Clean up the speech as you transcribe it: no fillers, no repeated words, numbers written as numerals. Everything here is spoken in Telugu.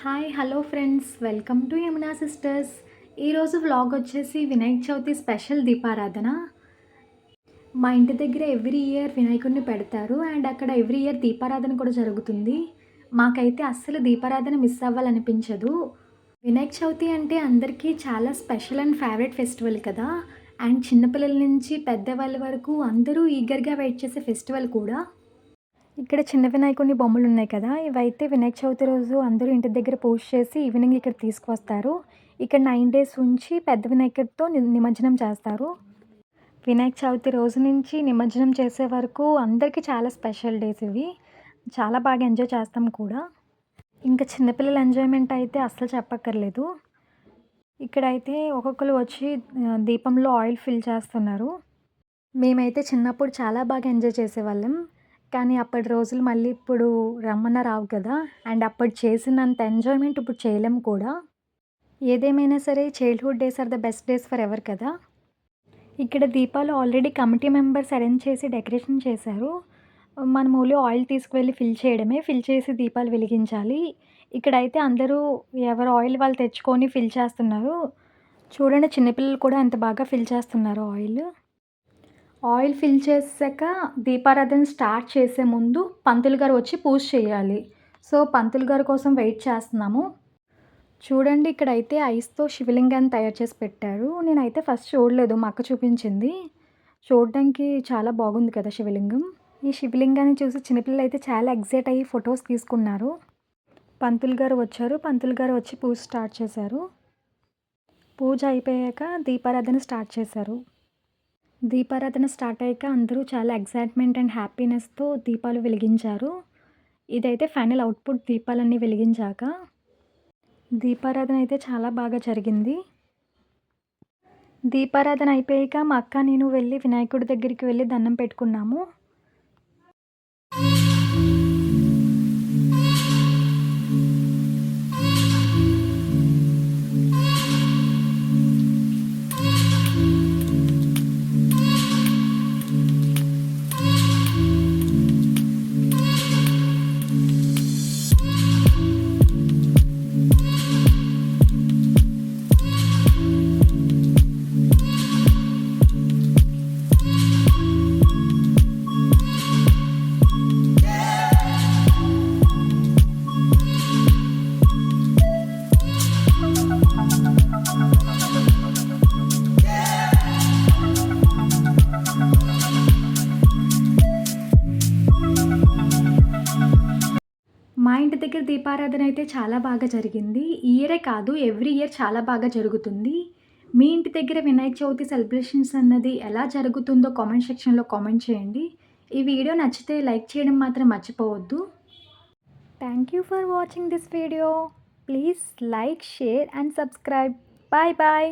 Hi hello friends, welcome to Yamuna sisters. ఈరోజు వ్లాగ్ వచ్చేసి వినాయక చవితి స్పెషల్ దీపారాధన. మా ఇంటి దగ్గర ఎవ్రీ ఇయర్ వినాయకుడిని పెడతారు అండ్ అక్కడ ఎవ్రీ ఇయర్ దీపారాధన కూడా జరుగుతుంది. మాకైతే అస్సలు దీపారాధన మిస్ అవ్వాలనిపించదు. వినాయక చవితి అంటే అందరికీ చాలా స్పెషల్ అండ్ ఫేవరెట్ ఫెస్టివల్ కదా. అండ్ చిన్నపిల్లల నుంచి పెద్దవాళ్ళ వరకు అందరూ ఈగర్గా వెయిట్ చేసే ఫెస్టివల్ కూడా. ఇక్కడ చిన్న వినాయకుడిని బొమ్మలు ఉన్నాయి కదా, ఇవైతే వినాయక చవితి రోజు అందరూ ఇంటి దగ్గర పూజ చేసి ఈవినింగ్ ఇక్కడ తీసుకొస్తారు. ఇక్కడ 9 డేస్ ఉంచి పెద్ద వినాయకుడితో నిమజ్జనం చేస్తారు. వినాయక చవితి రోజు నుంచి నిమజ్జనం చేసే వరకు అందరికీ చాలా స్పెషల్ డేస్ ఇవి. చాలా బాగా ఎంజాయ్ చేస్తాం కూడా. ఇంకా చిన్నపిల్లల ఎంజాయ్మెంట్ అయితే అస్సలు చెప్పక్కర్లేదు. ఇక్కడైతే ఒక్కొక్కరు వచ్చి దీపంలో ఆయిల్ ఫిల్ చేస్తున్నారు. మేమైతే చిన్నప్పుడు చాలా బాగా ఎంజాయ్ చేసేవాళ్ళం. కానీ అప్పటి రోజులు మళ్ళీ ఇప్పుడు రమ్మన్నా రావు కదా. అండ్ అప్పుడు చేసినంత ఎంజాయ్మెంట్ ఇప్పుడు చేయలేం కూడా. ఏదేమైనా సరే childhood days are the best days forever కదా. ఇక్కడ దీపాలు ఆల్రెడీ కమిటీ మెంబర్స్ అరేంజ్ చేసి డెకరేషన్ చేశారు. మనం ఓన్లీ ఆయిల్ తీసుకువెళ్ళి ఫిల్ చేయడమే. ఫిల్ చేసి దీపాలు వెలిగించాలి. ఇక్కడైతే అందరూ ఎవరు ఆయిల్ వాళ్ళు తెచ్చుకొని ఫిల్ చేస్తున్నారు. చూడండి, చిన్నపిల్లలు కూడా ఎంత బాగా ఫిల్ చేస్తున్నారో ఆయిల్. ఆయిల్ ఫిల్ చేసాక దీపారాధన స్టార్ట్ చేసే ముందు పంతులు గారు వచ్చి పూజ చేయాలి. సో పంతులు గారి కోసం వెయిట్ చేస్తున్నాము. చూడండి, ఇక్కడైతే ఐస్‌తో శివలింగాన్ని తయారు చేసి పెట్టారు. నేనైతే ఫస్ట్ చూడలేదు, మా అక్క చూపించింది. చూడడానికి చాలా బాగుంది కదా శివలింగం. ఈ శివలింగాన్ని చూసి చిన్నపిల్లలు అయితే చాలా ఎక్సైట్ అయ్యి ఫొటోస్ తీసుకున్నారు. పంతులు గారు వచ్చారు. పంతులు గారు వచ్చి పూజ స్టార్ట్ చేశారు. పూజ అయిపోయాక దీపారాధన స్టార్ట్ చేశారు. దీపారాధన స్టార్ట్ అయ్యాక అందరూ చాలా ఎక్సైట్మెంట్ అండ్ హ్యాపీనెస్‌తో దీపాలు వెలిగించారు. ఇదైతే ఫైనల్ అవుట్‌పుట్ దీపాలన్నీ వెలిగించాక. దీపారాధన అయితే చాలా బాగా జరిగింది. దీపారాధన అయిపోయాక మా అక్క, నేను వెళ్ళి వినాయకుడి దగ్గరికి వెళ్ళి దండం పెట్టుకున్నాము. మా ఇంటి దగ్గర దీపారాధన అయితే చాలా బాగా జరిగింది. ఈ ఇయరే కాదు, ఎవ్రీ ఇయర్ చాలా బాగా జరుగుతుంది. మీ ఇంటి దగ్గర వినాయక చవితి సెలబ్రేషన్స్ అన్నది ఎలా జరుగుతుందో కామెంట్ సెక్షన్‌లో కామెంట్ చేయండి. ఈ వీడియో నచ్చితే లైక్ చేయడం మాత్రం మర్చిపోవద్దు. Thank you for watching this video. Please like, share and subscribe. Bye bye.